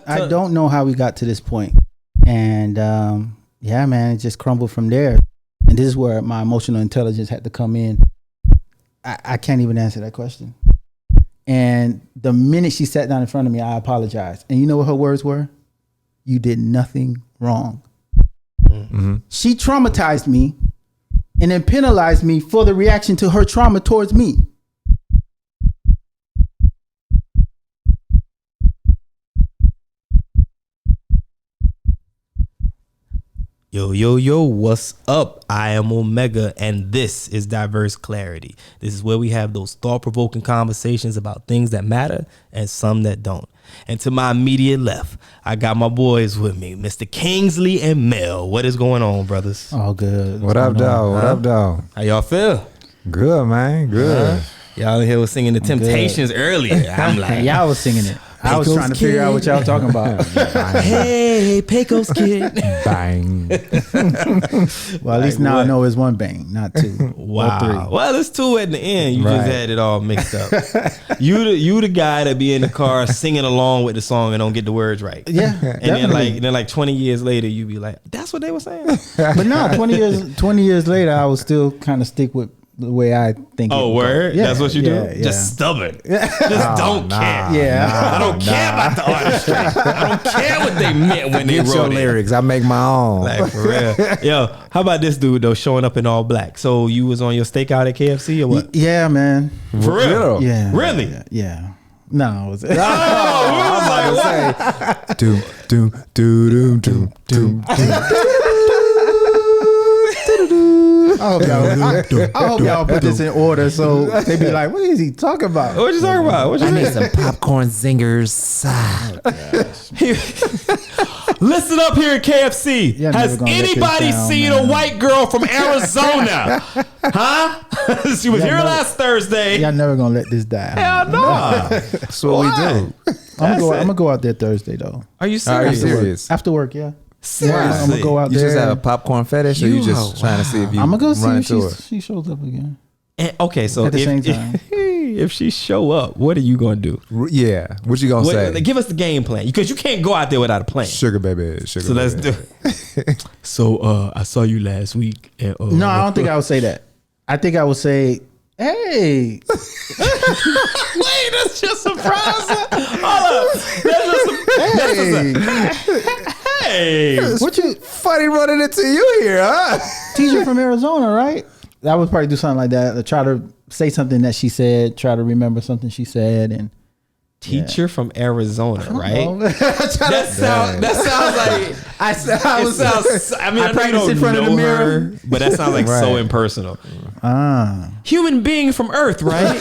I don't know how we got to this point. And yeah, man, it just crumbled from there. And this is where my emotional intelligence had to come in. I can't even answer that question. And the minute she sat down in front of me, I apologized. And you know what her words were? You did nothing wrong. Mm-hmm. She traumatized me and then penalized me for the reaction to her trauma towards me. Yo, what's up? I am Omega, and this is Diverse Clarity. This is where we have those thought-provoking conversations about things that matter and some that don't. And to my immediate left, I got my boys with me, Mr. Kingsley and Mel. What is going on, brothers? All good. What up, dog? What up, dog? How y'all feel? Good, man. Good. Y'all in here was singing the Temptations earlier. I'm like, y'all was singing it. I was trying to figure out what y'all talking about. Hey, Pecos kid. Bang. Well, at least now I know it's one bang, not two. Wow. Or three. Well, it's two at the end. You just had it all mixed up. You the guy that be in the car singing along with the song and don't get the words right. Yeah. And then like 20 years later, you be like, that's what they were saying. But no, 20 years later, I would still kind of stick with the way I think. Oh, word? Yeah, that's what you do? Yeah. Just stubborn. Just don't care. Yeah. I don't care about the artistry. I don't care what they meant when they Get wrote your it. lyrics. I make my own. Like, for real. Yo, how about this dude, though, showing up in all black? So you was on your stakeout at KFC or what? Yeah, man. For real? Yeah. Really? Yeah. No, it was. Oh, I was like, what? Doom, doom, doom, doom, doom, doom. I hope y'all put this in order so they be like, what is he talking about? What you talking about? What you I need mean? some popcorn zingers. Listen up here at KFC. Y'all Has never gonna let this anybody down, seen man. a white girl from Arizona? Huh? She was here last Thursday. Y'all never gonna let this die. Hell no. That's what we do. I'm gonna go out there Thursday though. Are you Are you serious? serious? After work, yeah. Seriously? I'm gonna go out You there. just have a popcorn fetish, or you just trying to see if you I'm gonna go see run if into her? she shows up again. And, okay, so At the same time. if she show up, what are you gonna do? Yeah. What you gonna say? Give us the game plan, because you can't go out there without a plan. Sugar baby. Sugar So baby. let's do it. So I saw you last week. And, No, I don't think I would say that. I think I would say, hey. Wait, that's just surprising. Hold up. Hey. What you Funny running into you here, huh? teacher from Arizona, right? I would probably do something like that. Try to say something that she said. Try to remember something she said, and Teacher from Arizona, right? that sounds like I mean, I know you practice don't in front of the know mirror. her, but that sounds like so impersonal. Human being from Earth, right?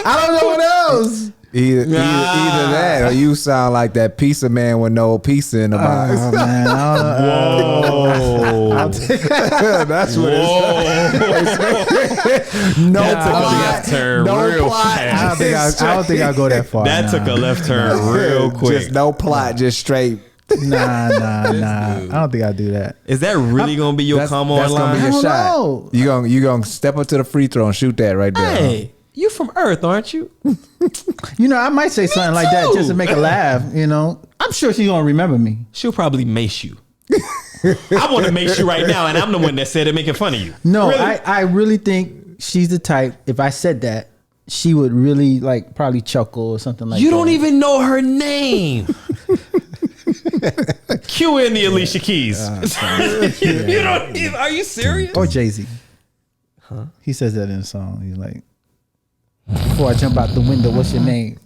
I don't know what else. Either that, or you sound like that pizza man with no pizza in the box. Oh man, Whoa. That's what it's. No That took a plot. left turn No real plot. fast. I don't think I'll go that far. That took a left turn real quick. Just no plot, just straight. Nah. I don't think I'll do that. Is that really gonna be your That's come on gonna line? be your I don't shot. know. You gonna step up to the free throw and shoot that right there. Hey, you from Earth, aren't you? You know, I might say something like that too. just to make her laugh. You know, I'm sure she's gonna remember me. She'll probably mace you. I want to mace you right now, and I'm the one that said it, making fun of you. No, Really? I really think she's the type. If I said that, she would really like probably chuckle or something like that. You don't even know her name. Cue in the Alicia Keys. You don't even, are you serious? Or Jay-Z. Huh? He says that in a song. He's like, before I jump out the window, what's your name?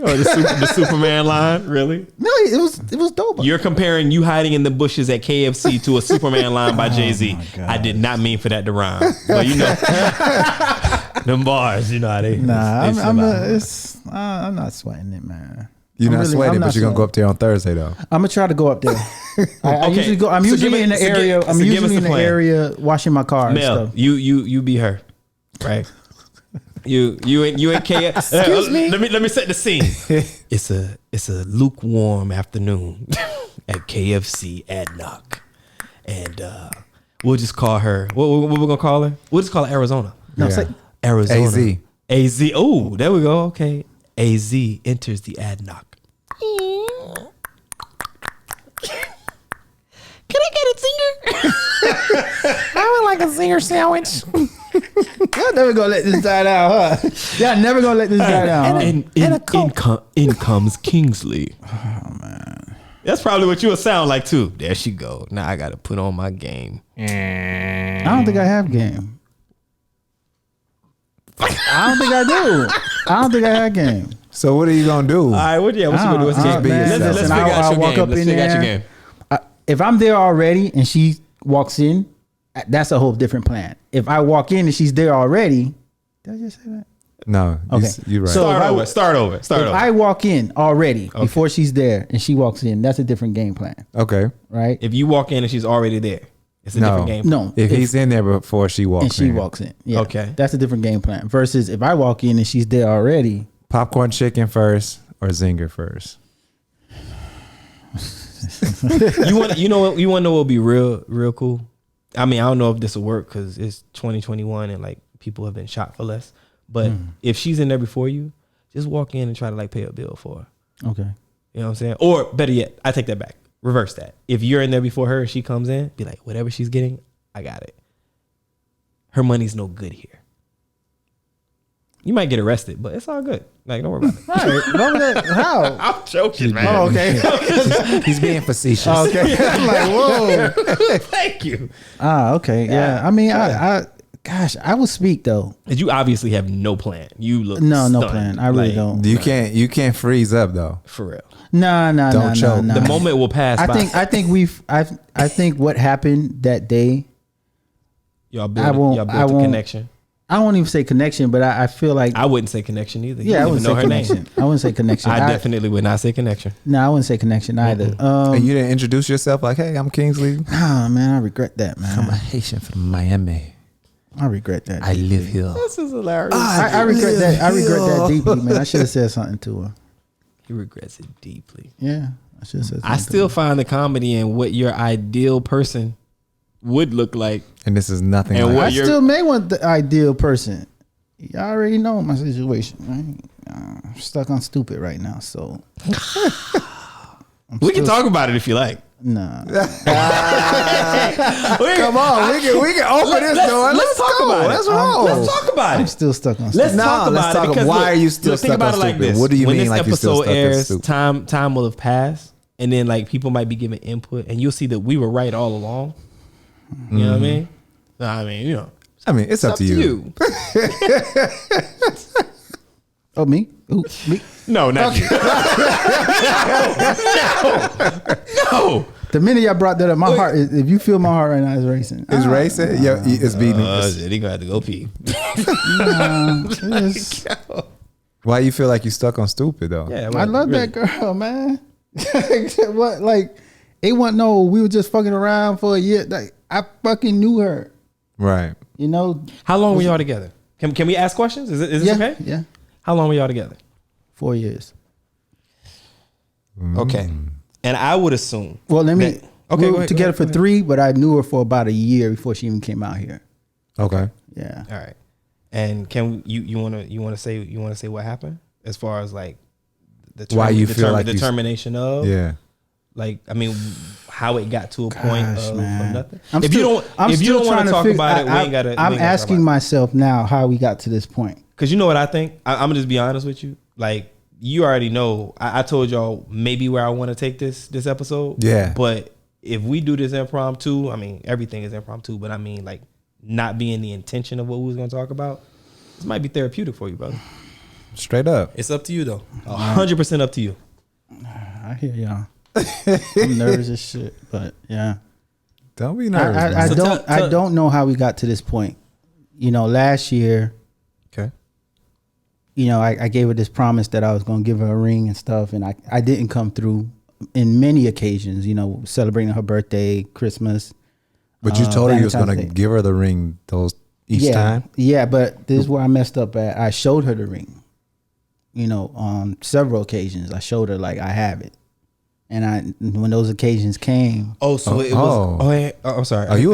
Oh, the Superman line? Really? No, it was dope. You're comparing you hiding in the bushes at KFC to a Superman line by Jay-Z. I did not mean for that to rhyme. But you know, them bars, you know how they. Nah, they I'm not sweating it, man. You're not sweating, I'm but not you're gonna go up there on Thursday though. I'm gonna try to go up there. I Okay. usually go. I'm So usually give in it- the so area. give- I'm so give us usually the in the plan. area washing my car and Mel, stuff. you be her, right? You ain't KFC. Excuse me? Let me set the scene. It's a lukewarm afternoon at KFC at Knock, and we'll just call her. What we gonna call her? We'll just call her Arizona. No, Yeah. say, Arizona. AZ. AZ. Oh, there we go. Okay. AZ enters the ad knock. Can I get a zinger? I would like a zinger sandwich. Y'all never gonna let this die down, huh? Y'all never gonna let this die down. Huh? In comes Kingsley. Oh man, that's probably what you would sound like too. There she go. Now I gotta put on my game. I don't think I have game. I don't think I do. I don't think I have game. So what are you gonna do? All right, what you gonna do? What's the game? Let's figure out your game. Let's figure out your game. If I'm there already and she walks in, that's a whole different plan. If I walk in and she's there already, did I just say that? No. Okay. You're right. So Start over. If I walk in already before she's there and she walks in, that's a different game plan, Okay. right? If you walk in and she's already there, it's a different game. No. If he's in there before she walks and she in. walks in, yeah, Okay. that's a different game plan. Versus if I walk in and she's there already, Popcorn chicken first or zinger first? You want to know what would be real cool? I mean, I don't know if this will work because it's 2021 and like people have been shot for less. But if she's in there before you, just walk in and try to like pay a bill for her. okay. You know what I'm saying? Or better yet, I take that back. Reverse that. If you're in there before her and she comes in, be like, whatever she's getting, I got it. Her money's no good here. You might get arrested, but it's all good. Like, don't worry about it. All right. How? I'm joking, man. Oh, okay. He's being facetious. Okay. I'm like, whoa. Thank you. Okay. Yeah. I mean, gosh, I will speak though. You obviously have no plan. You look No stunned. plan. I really don't. You can't freeze up though. For real. No. Don't choke. The moment will pass by. I think what happened that day. Y'all built a connection. I won't even say connection, but I feel like I wouldn't say connection either. yeah, I wouldn't say her connection. name. I wouldn't say connection. I definitely would not say connection. No, I wouldn't say connection either. And you didn't introduce yourself like, hey, I'm Kingsley. Nah, man, I regret that, man. I'm a Haitian from Miami. I regret that. I live here. This is hilarious. I regret that. I regret that deeply, man. I should have said something to her. He regrets it deeply. Yeah, I should have said something. I still find the comedy in what your ideal person would look like. And this is nothing And like what I you're- still may want the ideal person. Y'all already know my situation, right? I'm stuck on stupid right now, so We can talk about it if you like. nah. Come on, we can open this door. Let's talk go. about it. Let's roll. Let's talk about I'm it. still stuck on Let's stupid. talk about it. Because why look, are you still think stuck about on it like stupid? this. What do you when mean this like you're still episode stuck on airs, stupid? time will have passed, and then like people might be giving input, and you'll see that we were right all along. You know what I mean? I mean, you know, I mean, it's up to you. Oh, me? Ooh, me? No, not you. No. The minute y'all brought that up, my heart. If you feel my heart right now, it's racing. It's racing. Yeah, it's beating. Shit, he gonna have to go pee. It's- Why you feel like you stuck on stupid though? Yeah, I love that girl, man. What? Like, it wasn't no. We were just fucking around for a year. Like, I fucking knew her. Right. You know? How long were y'all together? Can we ask questions? Is this Yeah. okay? Yeah. How long were y'all together? 4 years. Okay. And I would assume. Well, let me. Okay, we go were ahead, together go for ahead. 3, but I knew her for about a year before she even came out here. Okay. Yeah. All right. And can you want to say what happened as far as like the Why you feel like you- determination of Yeah. like I mean how it got to a point Gosh, of man. nothing. I'm if still- you I'm don't still want trying to to talk figure- about it, we ain't got to. I'm asking myself now how we got to this point. Because you know what I think? I'm gonna just be honest with you. Like you already know. I told y'all maybe where I want to take this episode. Yeah. But if we do this impromptu, I mean everything is impromptu. But I mean like not being the intention of what we was gonna talk about. This might be therapeutic for you, brother. Straight up. It's up to you though. 100% up to you. I hear y'all. I'm nervous as shit, but yeah. Don't be nervous. I man. So I don't know how we got to this point. You know, last year, Okay. you know, I gave her this promise that I was going to give her a ring and stuff, and I didn't come through in many occasions, you know, celebrating her birthday, Christmas. But you told her you was Valentine's gonna Day. give her the ring those each time. Yeah, but this is where I messed up at. I showed her the ring, you know, on several occasions. I showed her like I have it. And when those occasions came, Oh, so it was. Oh, yeah, I'm sorry. Oh, you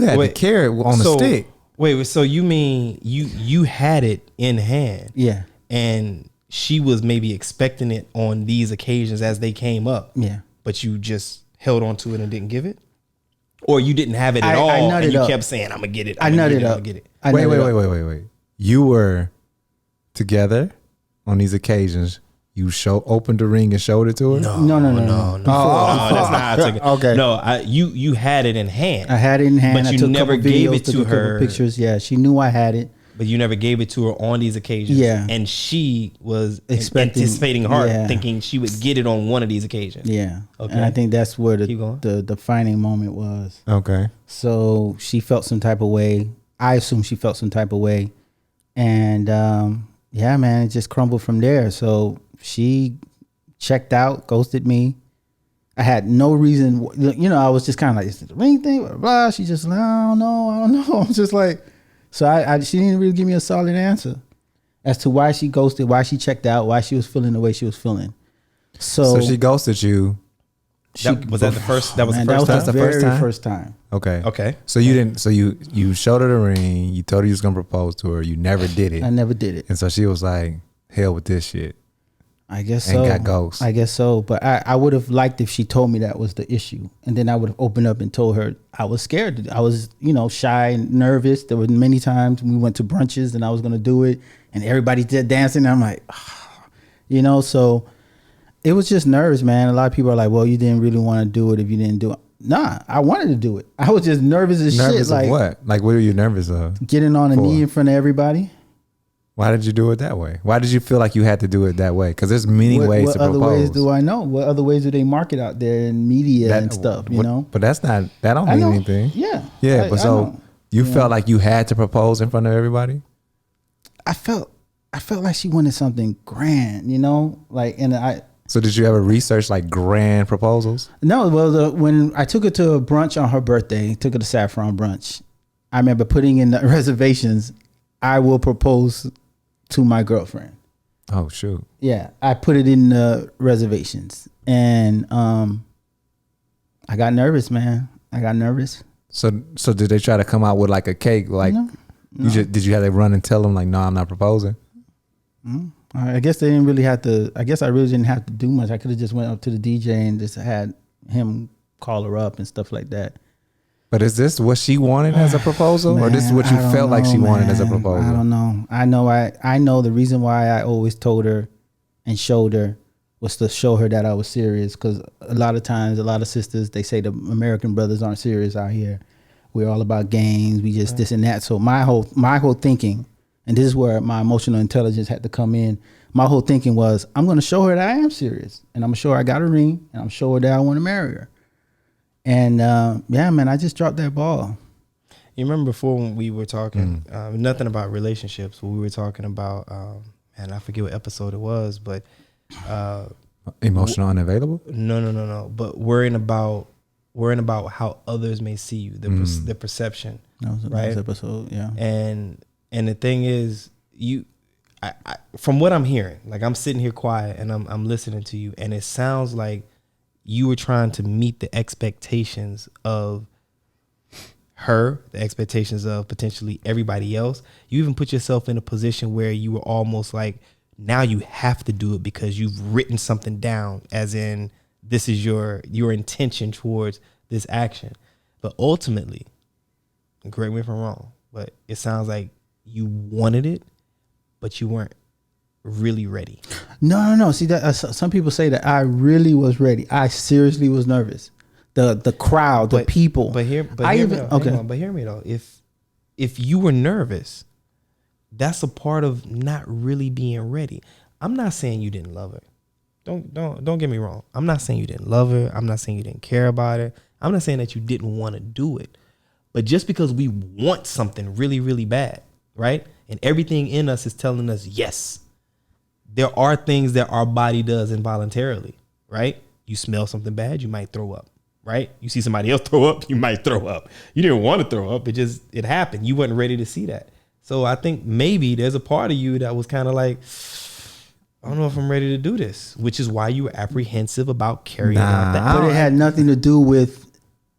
had to Wait, carry it on the so- stick. Wait, so you mean you had it in hand? yeah, And she was maybe expecting it on these occasions as they came up. Yeah. But you just held on to it and didn't give it? Or you didn't have it at all and you kept saying, I'm going to get it. I nutted up. Wait. You were together on these occasions. You opened the ring and showed it to her? No. No, that's not how I took it. Okay. No, you had it in hand. I had it in hand. But I you took never a couple gave videos, it to took a couple her. pictures. Yeah, she knew I had it. But you never gave it to her on these occasions. Yeah. And she was Expecting, anticipating hard, yeah. thinking she would get it on one of these occasions. Yeah. Okay. And I think that's where Keep going. the defining moment was. Okay. So she felt some type of way. I assume she felt some type of way. And yeah, man, it just crumbled from there. So she checked out, ghosted me. I had no reason, I was just kind of like, is it the ring thing? Blah, blah. She just like, I don't know. I'm just like, so she didn't really give me a solid answer as to why she ghosted, why she checked out, why she was feeling the way she was feeling. So she ghosted you. Was that the first? That was the that first was time. the very first time. Okay. Okay. So you didn't. So you showed her the ring. You told her you was gonna propose to her. You never did it. I never did it. And so she was like, "Hell with this shit." I guess and so. got ghost. I guess so. But I would have liked if she told me that was the issue, and then I would have opened up and told her I was scared. I was, shy and nervous. There were many times we went to brunches and I was gonna do it, and everybody did dancing. And I'm like, so. It was just nerves, man. A lot of people are like, well, you didn't really want to do it if you didn't do it. Nah, I wanted to do it. I was just nervous as shit. Nervous of like what? Like, what are you nervous of? Getting on a knee in front of everybody. Why did you do it that way? Why did you feel like you had to do it that way? Because there's many ways to propose. What other ways do I know? What other ways do they market out there in media and stuff, But that's not, that don't mean anything. Yeah. Yeah, but so you felt like you had to propose in front of everybody? I felt like she wanted something grand, So did you ever research like grand proposals? No, well, when I took her to a brunch on her birthday, took her to Saffron brunch, I remember putting in the reservations, I will propose to my girlfriend. Oh, shoot. Yeah, I put it in the reservations. And I got nervous, man. I got nervous. So did they try to come out with like a cake? Like, No. did you have to run and tell them like, no, I'm not proposing? I guess they didn't really have to. I guess I really didn't have to do much. I could have just went up to the DJ and just had him call her up and stuff like that. But is this what she wanted as a proposal, or this is what you felt like she wanted as a proposal? I don't know. I know the reason why I always told her and showed her was to show her that I was serious. Because a lot of times, a lot of sisters, they say the American brothers aren't serious out here. We're all about games. We just this and that. So my whole thinking. And this is where my emotional intelligence had to come in. My whole thinking was, I'm going to show her that I am serious. And I'm going to show her I got a ring. And I'm show her that I want to marry her. And yeah, man, I just dropped that ball. You remember before when we were talking, nothing about relationships, but we were talking about, and I forget what episode it was, but. Emotional unavailable? No. But worrying about how others may see you, the perception. That was right? episode, yeah. And the thing is, I from what I'm hearing, like I'm sitting here quiet and I'm listening to you, and it sounds like you were trying to meet the expectations of her, the expectations of potentially everybody else. You even put yourself in a position where you were almost like, now you have to do it because you've written something down, as in this is your intention towards this action. But ultimately, correct me if I'm wrong, but it sounds like you wanted it, but you weren't really ready. No. See, that some people say that I really was ready. I seriously was nervous. The crowd, the people. But hear me though. If you were nervous, that's a part of not really being ready. I'm not saying you didn't love her. Don't get me wrong. I'm not saying you didn't love her. I'm not saying you didn't care about her. I'm not saying that you didn't want to do it. But just because we want something really, really bad, right? And everything in us is telling us yes. There are things that our body does involuntarily, right? You smell something bad, you might throw up, right? You see somebody else throw up, you might throw up. You didn't want to throw up. It happened. You weren't ready to see that. So I think maybe there's a part of you that was kind of like, I don't know if I'm ready to do this, which is why you were apprehensive about carrying out that. But it had nothing to do with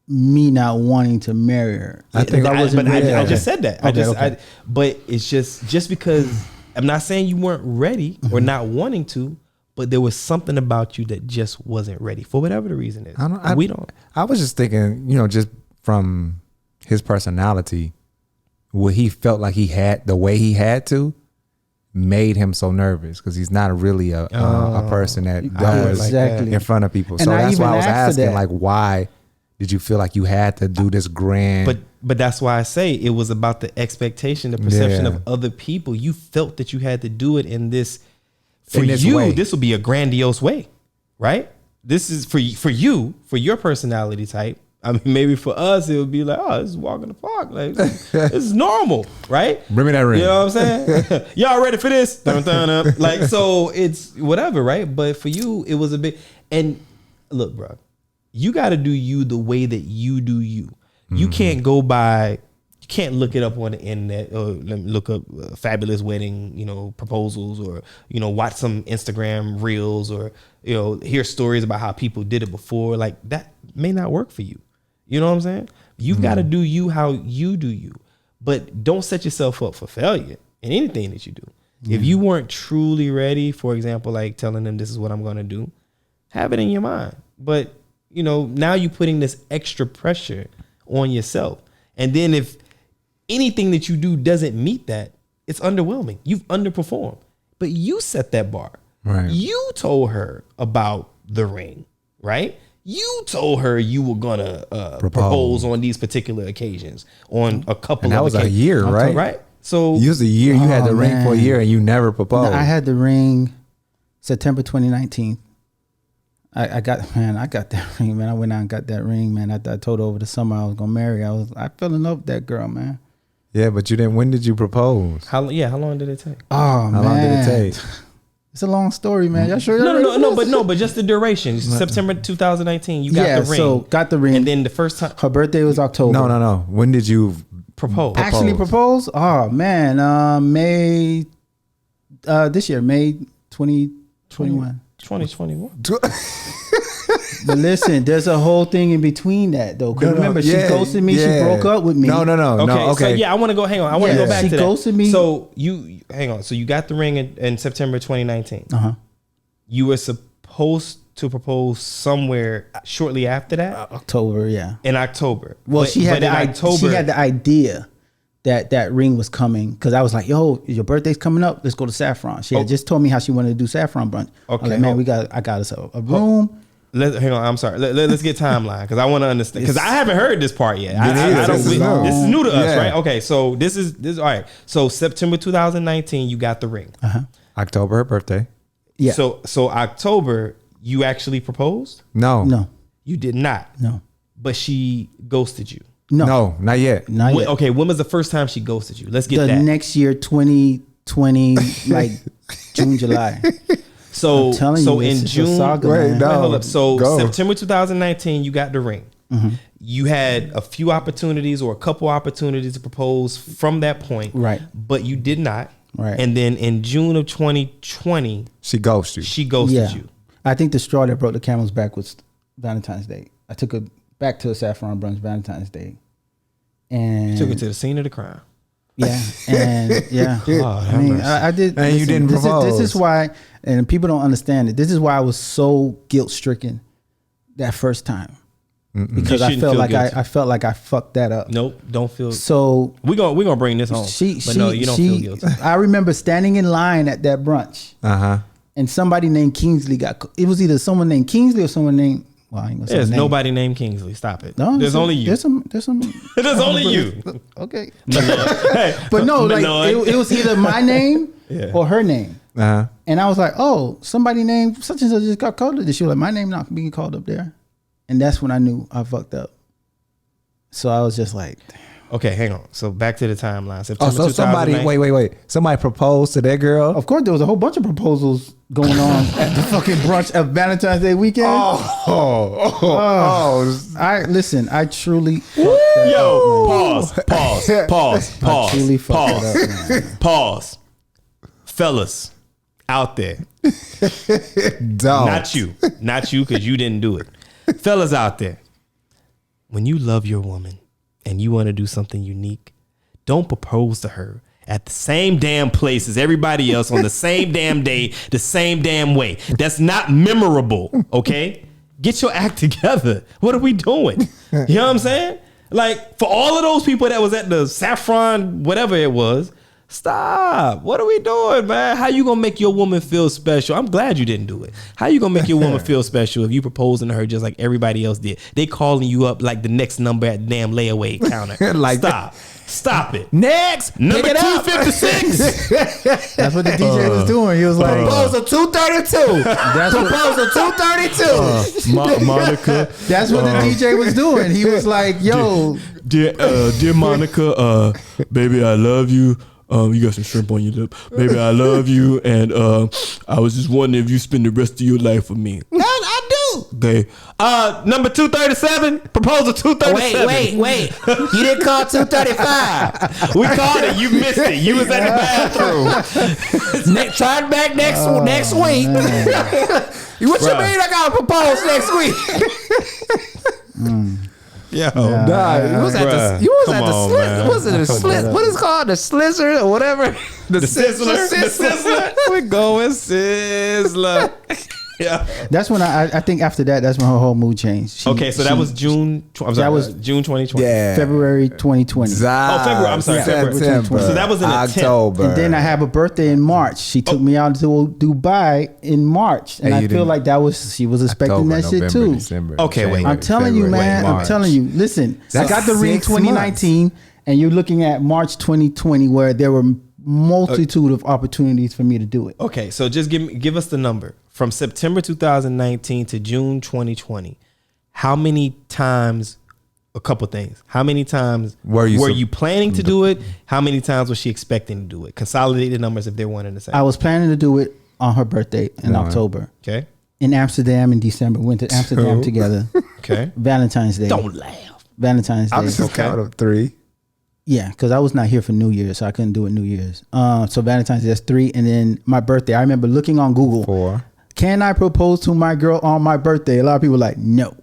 me not wanting to marry her. I just said that. Okay. But it's just because I'm not saying you weren't ready or not wanting to, but there was something about you that just wasn't ready for whatever the reason is. I was just thinking, just from his personality, what he felt like he had, the way he had to, made him so nervous because he's not really a person that does exactly in front of people. And So that's even why I was asked asking, that. like, why did you feel like you had to do this grand? But that's why I say it was about the expectation, the perception Yeah. of other people. You felt that you had to do it in this. For In this you, way. this would be a grandiose way, right? This is for you, for your personality type. I mean, maybe for us, it would be like, oh, this is walk in the park. Like, this is normal, right? Bring me that ring. You know what I'm saying? Y'all ready for this? Dun, dun, dun. Like, so it's whatever, right? But for you, it was a bit. And look, bro, you got to do you the way that you do you. You can't go by. You can't look it up on the internet or look up fabulous wedding, proposals, or watch some Instagram reels, or hear stories about how people did it before. Like, that may not work for you. You know what I'm saying? You've got to do you how you do you, but don't set yourself up for failure in anything that you do. If you weren't truly ready, for example, like telling them this is what I'm going to do, have it in your mind. But now you're putting this extra pressure on yourself. And then if anything that you do doesn't meet that, it's underwhelming. You've underperformed. But you set that bar. Right. You told her about the ring, right? You told her you were gonna propose on these particular occasions, on a couple And that of was a occasions. year, right? Right. So You was a year. You had the ring for a man. year, and you never proposed. I had the ring September 2019. I got that ring, man. I went out and got that ring, man. I told her over the summer I was gonna marry. I fell in love with that girl, man. Yeah, but you didn't. When did you propose? how long did it take? Oh How man, long did it take? It's a long story, man. Y'all sure? y'all ready for this? But just the duration. September 2019, you got Yeah, the ring. so got the ring. And then the first time Her birthday was October. No. When did you propose. Actually propose? Oh man, May this year, May 2021. 2021. But listen, there's a whole thing in between that though. 'Cause remember, she ghosted me. yeah. She broke up with me. No. Okay. So yeah, I want to go. Hang on. I want to Yeah, go back she to that. ghosted me. So you hang on. So you got the ring in September 2019. Uh-huh. You were supposed to propose somewhere shortly after that, October, yeah. in October. Well, But- she had but in October. she had the idea that ring was coming because I was like, "Yo, your birthday's coming up. Let's go to Saffron." She had just told me how she wanted to do Saffron brunch. I was Okay, like, man, hold- I got us a room. Hang on, I'm sorry. Let's get timeline because I want to understand because I haven't heard this part yet. I neither. don't. This is This is new to us, Yeah. right? Okay, so this is all right. So September 2019, you got the ring. October, her birthday? Yeah. So October, you actually proposed? No, No, You did not. no, But she ghosted you. no, not yet. not yet. Okay, when was the first time she ghosted you? Let's get The that. next year, 2020, like June, July. So I'm telling so you, in it's a June, saga, Wait, man. no. hold up. So Go. September 2019, you got the ring. You had a few opportunities or a couple opportunities to propose from that point, Right. But you did not, Right. And then in June of 2020, She ghosted you. she ghosted Yeah. you. I think the straw that broke the camel's back was Valentine's Day. I took her back to a Saffron brunch Valentine's Day. And Took her to the scene of the crime. yeah, and yeah. I mean, I did. And you didn't this is propose. why, and people don't understand it. This is why I was so guilt stricken that first time because You I shouldn't felt feel like guilty. I felt like I fucked that up. Nope, don't feel. So We're gonna bring this home. But no, you don't feel guilty. I remember standing in line at that brunch, and somebody named Kingsley it was either someone named Kingsley or someone named. Well, I ain't gonna say There's the name. nobody named Kingsley. Stop it. No, there's only you. There's some. There's only you. Okay. Hey, But no, like Malloy. it was either my name Yeah. or her name. Uh-huh. And I was like, oh, somebody named such and such just got called up there. She was like, my name not being called up there. And that's when I knew I fucked up. So I was just like, Okay, hang on. So back to the timeline. Oh, September so somebody, 2009. wait. Somebody proposed to that girl? of course, there was a whole bunch of proposals going on at the fucking brunch of Valentine's Day weekend. I truly fucked that Yo, up, pause. I truly fucked that up, man. Pause. Fellas out there. Dog. Not you, because you didn't do it. Fellas out there. When you love your woman and you want to do something unique, don't propose to her at the same damn place as everybody else on the same damn day, the same damn way. That's not memorable, okay? Get your act together. What are we doing? You know what I'm saying? Like, for all of those people that was at the Saffron, whatever it was, stop. What are we doing, man? How you gonna make your woman feel special? I'm glad you didn't do it. How you gonna make your woman feel special if you proposing to her just like everybody else did? They calling you up like the next number at the damn layaway counter. Like stop. Stop it. Next, Number pick it up. 256. That's what the DJ was doing. He was like, Proposal 232. that's what, Proposal 232. Monica. that's what the DJ was doing. He was like, yo, Dear Monica, baby, I love you. You got some shrimp on your lip. Baby, I love you. And I was just wondering if you spend the rest of your life with me. I do. Okay. Number 237, proposal 237. Wait. You didn't call 235. We called it. You missed it. You was in the bathroom. Try it back next week. What you mean I gotta propose next week? Yo, You was at the slit. Was it a slit? What is it called? The slizzler or whatever? The Sizzler. The Sizzler. We're going Sizzler. Yeah. that's when I think after that, that's when her whole mood changed. Okay, so that was June. That was June 2020. Yeah. February 2020. February. I'm sorry, February. September, So that was in October. And then I have a birthday in March. She took me out to Dubai in March, and Hey, I you feel didn't- like she was expecting that shit too. December, Okay, wait. I'm telling you, man. I'm telling you. Listen, I got the ring 2019, and you're looking at March 2020, where there were multitude of opportunities for me to do it. Okay, so just give us the number from September 2019 to June 2020. How many times? A couple things. How many times were you planning to do it? How many times was she expecting to do it? Consolidate the numbers if they're one and the same. I was planning to do it on her birthday in October. Okay. In Amsterdam in December. Went to Amsterdam together. Okay. Valentine's Day. Don't laugh. Valentine's Day. I was just counting up 3. Yeah, because I was not here for New Year's, so I couldn't do it New Year's. So Valentine's Day, that's 3. And then my birthday, I remember looking on Google. 4. Can I propose to my girl on my birthday? A lot of people were like, no.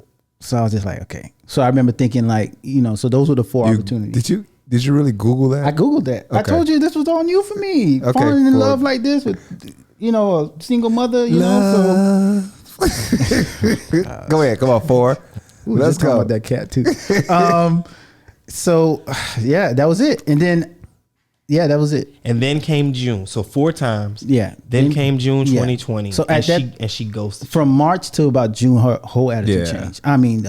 So I was just like, okay. So I remember thinking like, so those were the 4 opportunities. Did you really Google that? I Googled that. I Okay. told you this was on you for me. Okay, Falling in cool. love like this with, a single mother, know. Go ahead. Come on, 4. Let's Just talking go. about that cat too. So yeah, that was it. And then, that was it. And then came June. So 4 times. Yeah. Then came June Yeah. 2020. So and at she ghosted. From March to about June, her whole attitude Yeah. changed. I mean,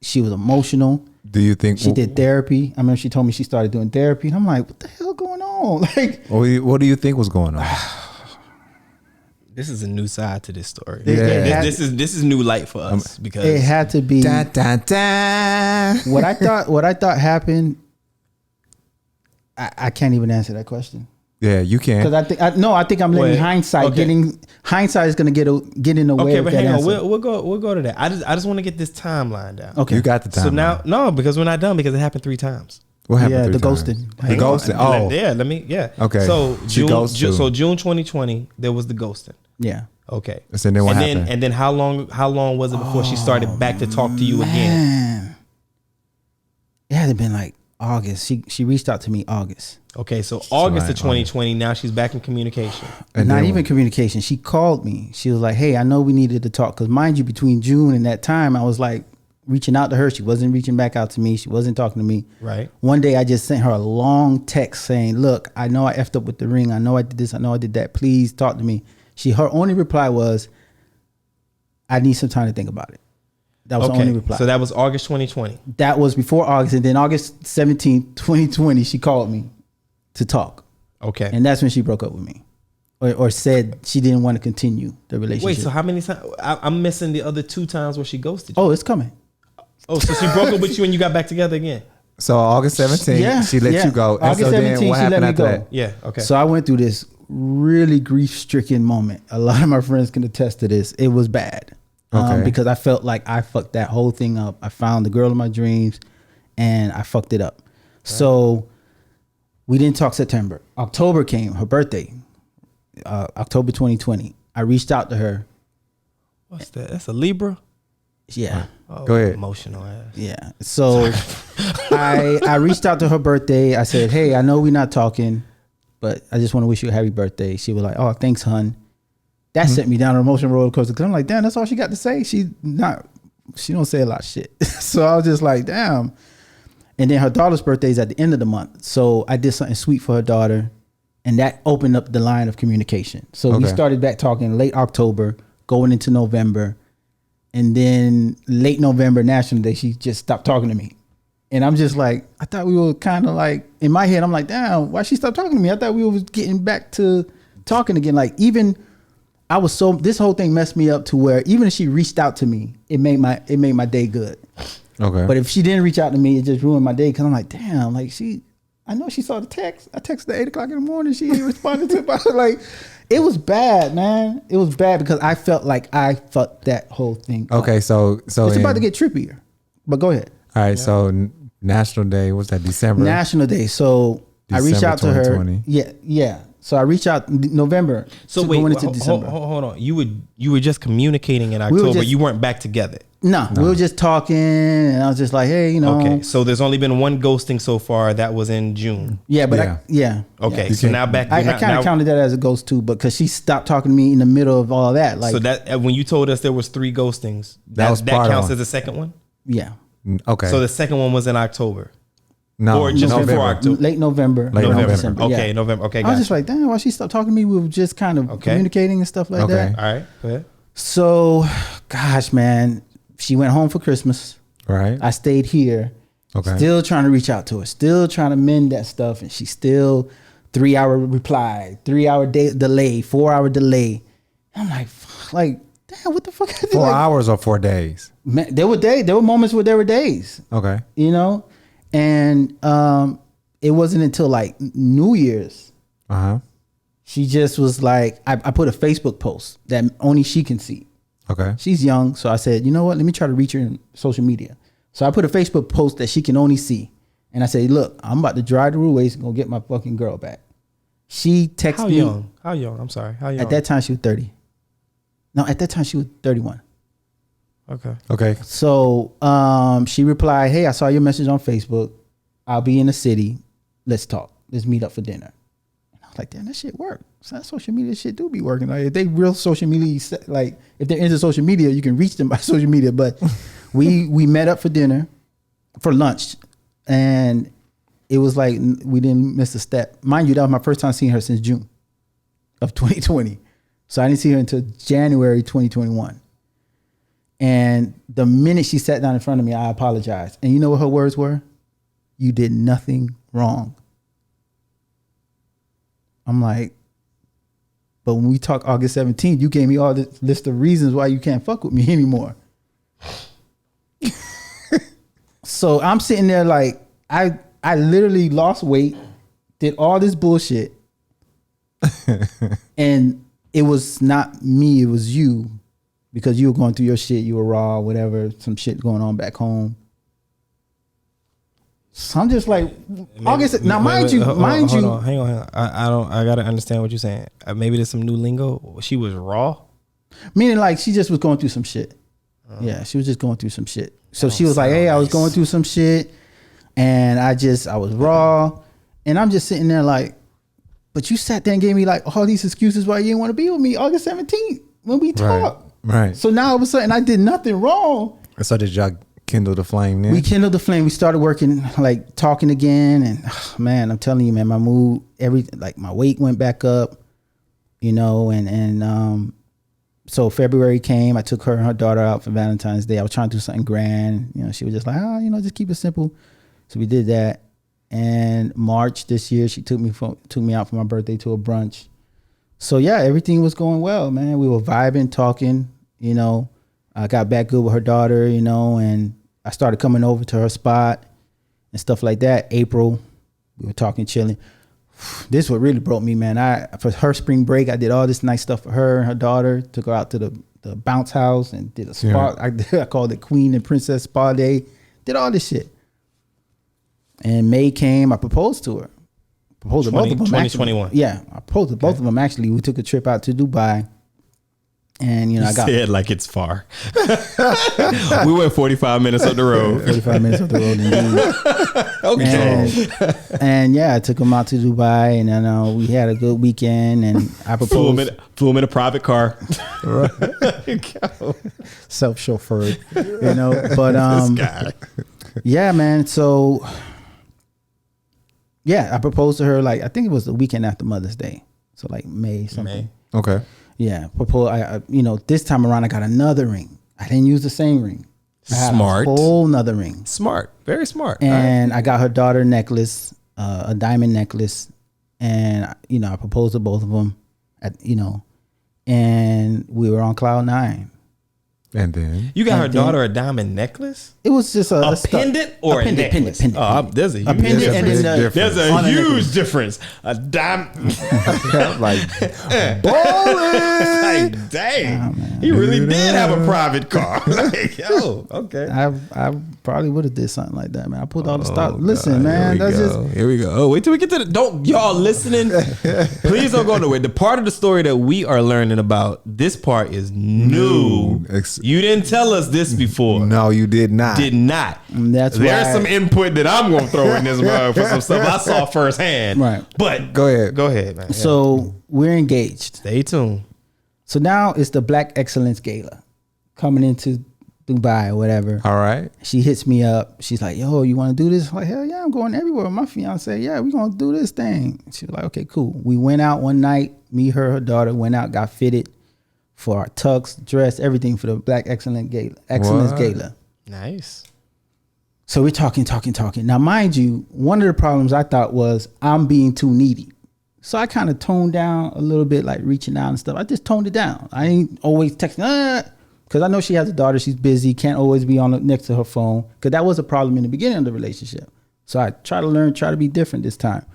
she was emotional. Do you think She did therapy. I remember she told me she started doing therapy, and I'm like, what the hell going on? Like, What do you think was going on? This is a new side to this story. Yeah. This is new light for us because it had to be Dun, dun, dun. what I thought happened. I can't even answer that question. Yeah, you can. Because I think I'm letting Wait, hindsight. okay. Hindsight is going to get in the way okay, of but that hang on. answer. We'll go to that. I just want to get this timeline down. Okay. You got the time. So now, no, because we're not done because it happened 3 times. What happened? Yeah, 3 the times? ghosting. The Hang ghosting. on. Oh, Yeah. Okay. So She June, ghosted you. so June 2020, there was the ghosting. Yeah. Okay. So then what happened? And then how long was it before she started back to talk to you again? Man. It had to been like August. She reached out to me August. Okay, so August right, of 2020, now she's back in communication. And Not then- even communication. She called me. She was like, hey, I know we needed to talk. Because mind you, between June and that time, I was like reaching out to her. She wasn't reaching back out to me. She wasn't talking to me. Right. One day I just sent her a long text saying, look, I know I effed up with the ring. I know I did this. I know I did that. Please talk to me. Her only reply was, I need some time to think about it. That was the only reply. So that was August 2020. That was before August. And then August 17th, 2020, she called me to talk. Okay. And that's when she broke up with me. Or said she didn't want to continue the relationship. Wait, so how many times? I'm missing the other 2 times where she ghosted you. Oh, it's coming. Oh, so she broke up with you and you got back together again? So August 17th, Yeah, she let yeah. you go. And August so 17th, then what she happened let me after go. that? Yeah, okay. So I went through this really grief-stricken moment. A lot of my friends can attest to this. It was bad. Okay. Because I felt like I fucked that whole thing up. I found the girl of my dreams and I fucked it up. Right. So we didn't talk September. October came, her birthday, October 2020. I reached out to her. What's that? That's a Libra? Yeah. Oh, Go ahead. Emotional ass. Yeah. So I reached out to her birthday. I said, hey, I know we're not talking, but I just want to wish you a happy birthday. She was like, oh, thanks, hun. That sent me down an emotional roller coaster because I'm like, damn, that's all she got to say. She don't say a lot of shit. So I was just like, damn. And then her daughter's birthday is at the end of the month. So I did something sweet for her daughter, and that opened up the line of communication. So we started back talking late October, going into November. And then late November, National Day, she just stopped talking to me. And I'm just like, I thought we were kind of like, in my head, I'm like, damn, why she stopped talking to me? I thought we were getting back to talking again. Like even this whole thing messed me up to where even if she reached out to me, it made my day good. Okay. But if she didn't reach out to me, it just ruined my day. Cause I'm like, damn, like I know she saw the text. I texted at 8 o'clock in the morning. She ain't responded to it. Like, it was bad, man. It was bad because I felt like I fucked that whole thing up. Okay, so it's about to get trippier. But go ahead. All right, so National Day, what's that, December? National Day. So I reached out to her. 2020. Yeah. So I reached out November. So to wait, going into December. hold on. You were just communicating in October. You weren't back together. No, we were just talking, and I was just like, hey, Okay, so there's only been one ghosting so far. That was in June. Yeah, but Okay, so now back. I kind of counted that as a ghost too, but because she stopped talking to me in the middle of all that. Like, so that when you told us there was 3 ghostings, that counts as the second one. Yeah. Okay. So the second one was in October. No, or just November. before October. Late November. November. Okay, November. Okay, I was just like, damn, why she stopped talking to me? We were just kind of communicating and stuff like that. All right, go ahead. So, gosh, man, she went home for Christmas. Right. I stayed here. Okay. Still trying to reach out to her. Still trying to mend that stuff. And she still 3-hour reply, 3-hour delay, 4-hour delay. I'm like, damn, what the fuck? 4 hours or 4 days? Man, there were moments where there were days. Okay. You know? And it wasn't until like New Year's. She just was like, I put a Facebook post that only she can see. Okay. She's young. So I said, you know what? Let me try to reach her in social media. So I put a Facebook post that she can only see. And I said, look, I'm about to drive to Ruiz and go get my fucking girl back. She texted me. How young? I'm sorry. How young? At that time, she was 30. No, at that time, she was 31. Okay. So she replied, hey, I saw your message on Facebook. I'll be in the city. Let's talk. Let's meet up for dinner. And I was like, damn, that shit work. So that social media shit do be working. Like, if they real social media, like if they're into social media, you can reach them by social media. But we met up for dinner, for lunch. And it was like, we didn't miss a step. Mind you, that was my first time seeing her since June of 2020. So I didn't see her until January 2021. And the minute she sat down in front of me, I apologized. And you know what her words were? You did nothing wrong. I'm like, but when we talk August 17th, you gave me all this list of reasons why you can't fuck with me anymore. So I'm sitting there like, I literally lost weight, did all this bullshit. And it was not me, it was you. Because you were going through your shit, you were raw, whatever, some shit going on back home. So I'm just like, August. Now, mind you, Hold on, hang on. I gotta understand what you're saying. Maybe there's some new lingo. She was raw, meaning like she just was going through some shit. Yeah, she was just going through some shit. So she was like, hey, I was going through some shit, and I was raw, and I'm just sitting there like, but you sat there and gave me like all these excuses why you didn't want to be with me August 17th when we talked. Right. So now all of a sudden I did nothing wrong. So did y'all kindle the flame then? We kindled the flame. We started working, like talking again. And man, I'm telling you, man, my mood, like my weight went back up, you know, and so February came. I took her and her daughter out for Valentine's Day. I was trying to do something grand. You know, she was just like, just keep it simple. So we did that. And March this year, she took me out for my birthday to a brunch. So yeah, everything was going well, man. We were vibing, talking, you know. I got back good with her daughter, you know, and I started coming over to her spot and stuff like that. April, we were talking, chilling. This is what really broke me, man. For her spring break, I did all this nice stuff for her and her daughter. Took her out to the bounce house and did a spa. Yeah. I called it Queen and Princess Spa Day. Did all this shit. And May came, I proposed to her. Proposed to both of them. 2021. Yeah, I proposed to both of them actually. We took a trip out to Dubai. And I got said like it's far. We went 45 minutes up the road. 45 minutes up the road indeed. Okay. And yeah, I took him out to Dubai, and then we had a good weekend. And I proposed. Flew him in a private car. Self-chauffeured, But This guy. yeah, man. So yeah, I proposed to her I think it was the weekend after Mother's Day, so like May something. May. Okay. Yeah, propose. This time around I got another ring. I didn't use the same ring. I had Smart. a whole nother ring. Smart. Very smart. And I got her daughter a necklace, a diamond necklace, and I proposed to both of them, and we were on cloud 9. And then You got her daughter a diamond necklace? It was just a pendant or a necklace? pendant. Oh, there's a huge pendant, difference. and then There's a on a huge necklace. difference. A diamond. like Like, dang. He really did have a private car. Like, yo, okay. I probably would have did something like that, man. I pulled all the stock. Listen, man, that's just Here we go. Oh, wait till we get to the. Don't y'all listening? Please don't go nowhere. The part of the story that we are learning about, this part is new. You didn't tell us this before. no, you did not. Did not. That's There's why- some input that I'm gonna throw in this mug for some stuff I saw firsthand. Right. But Go ahead. Go ahead, man. So we're engaged. Stay tuned. So now it's the Black Excellence Gala coming into Dubai or whatever. All right. She hits me up. She's like, yo, you want to do this? I'm like, hell yeah, I'm going everywhere with my fiance. Yeah, we're going to do this thing. She was like, okay, cool. We went out one night. Me, her daughter went out, got fitted for our tux, dress, everything for the Black Excellence What? Gala. Nice. So we're talking. Now, mind you, one of the problems I thought was I'm being too needy. So I kind of toned down a little bit, like reaching out and stuff. I just toned it down. I ain't always texting, because I know she has a daughter. She's busy, can't always be next to her phone, because that was a problem in the beginning of the relationship. So I try to be different this time.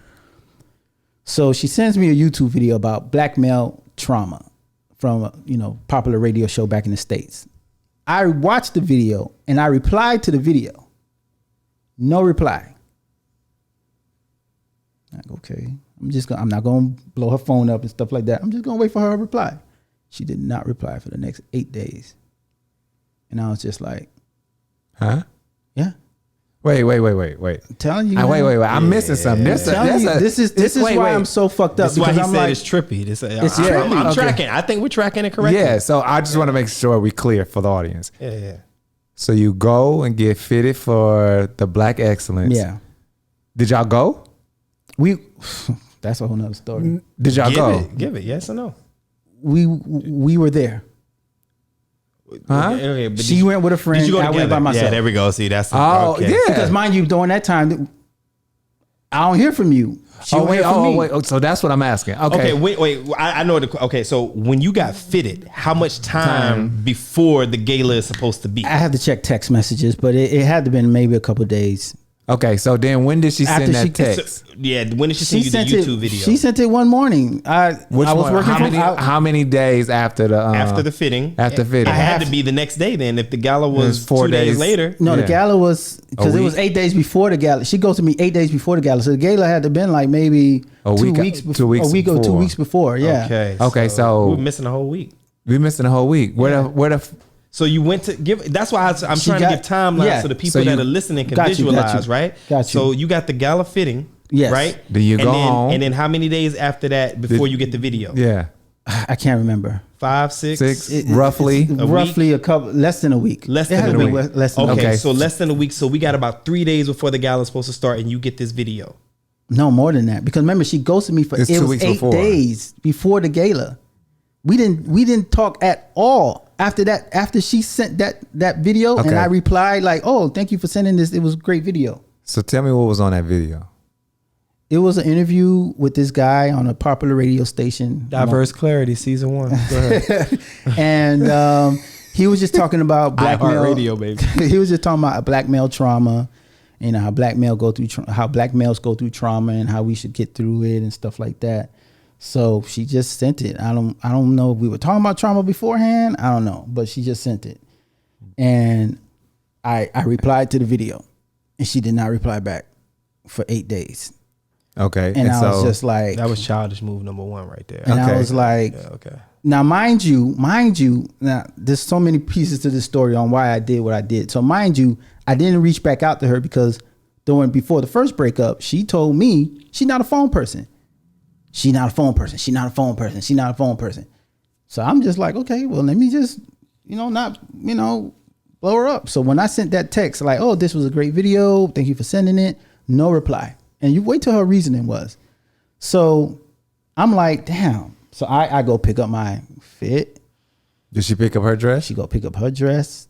So she sends me a YouTube video about blackmail trauma from a popular radio show back in the States. I watched the video and I replied to the video. No reply. Like, okay, I'm not gonna blow her phone up and stuff like that. I'm just gonna wait for her to reply. She did not reply for the next 8 days. And I was just like, Huh? yeah. Wait. I'm telling you. Wait. man. I'm missing something. I'm telling you, this is why I'm so fucked up. That's why because he I'm said like, it's trippy. It's trippy. I'm Okay. tracking. I think we're tracking it correctly. Yeah, so I just want to make sure we clear for the audience. Yeah. So you go and get fitted for the Black Excellence. yeah, Did y'all go? that's a whole nother story. Did y'all go? Give it. Yes or no? We were there. Huh? Okay, but She went with a friend. Did you go I went together? by myself. Yeah, there we go. See, that's Oh, okay. yeah. Because mind you, during that time, I don't hear from you. She don't hear from me. So that's what I'm asking. Okay. Okay, wait. I know. Okay, so when you got fitted, how much time before the gala is supposed to be? I have to check text messages, but it had to been maybe a couple of days. Okay. So then when did she send After that she- text? Yeah, when did she send you the YouTube video? She sent it one morning. I was working How many days after the after the fitting. after fitting. It had to be the next day then. If the gala was 4 2 days days. later. No, Yeah. the gala was because it was 8 days before the gala. She goes to me 8 days before the gala, so the gala had to been like maybe A 2 week- weeks, 2 weeks a week or 2 before. weeks before. Yeah. Okay, so- we're missing a whole week. We missing a whole week. Where the So you went to give. That's why I'm She trying got- to give timelines yeah. so the people So that you- are listening can Got you, visualize, right? got you. So you got the gala fitting, Yes. right? Then you and go then, home. and then how many days after that before you get the video? yeah, I can't remember. 5, 6, 6 roughly. It's roughly a couple, less than a week. Less It than had a to be week. Less than a Okay, week. so less than a week. So we got about 3 days before the gala is supposed to start, and you get this video. No, more than that. Because remember, she ghosted me for It's it 2 was weeks 8 before. days before the gala. We didn't talk at all after that. After she sent that video, Okay. and I replied like, "Oh, thank you for sending this. It was a great video." So tell me what was on that video. It was an interview with this guy on a popular radio station. Diverse Clarity, season 1. Go ahead. And he was just talking about blackmail. iHeartRadio, baby. He was just talking about blackmail trauma, how black males go through trauma and how we should get through it and stuff like that. So she just sent it. I don't know if we were talking about trauma beforehand. I don't know, but she just sent it, and I replied to the video, and she did not reply back for 8 days. Okay, And I was just like, That was childish move number 1 right there. and I Okay. was like, Yeah, okay. Now, mind you, now there's so many pieces to this story on why I did what I did. So mind you, I didn't reach back out to her because before the first breakup, she told me she's not a phone person. She's not a phone person. She's not a phone person. She's not a phone person. So I'm just like, okay, well, let me just, not, blow her up. So when I sent that text, like, oh, this was a great video. Thank you for sending it. No reply. And you wait till her reasoning was. So I'm like, damn. So I go pick up my fit. Did she pick up her dress? She go pick up her dress.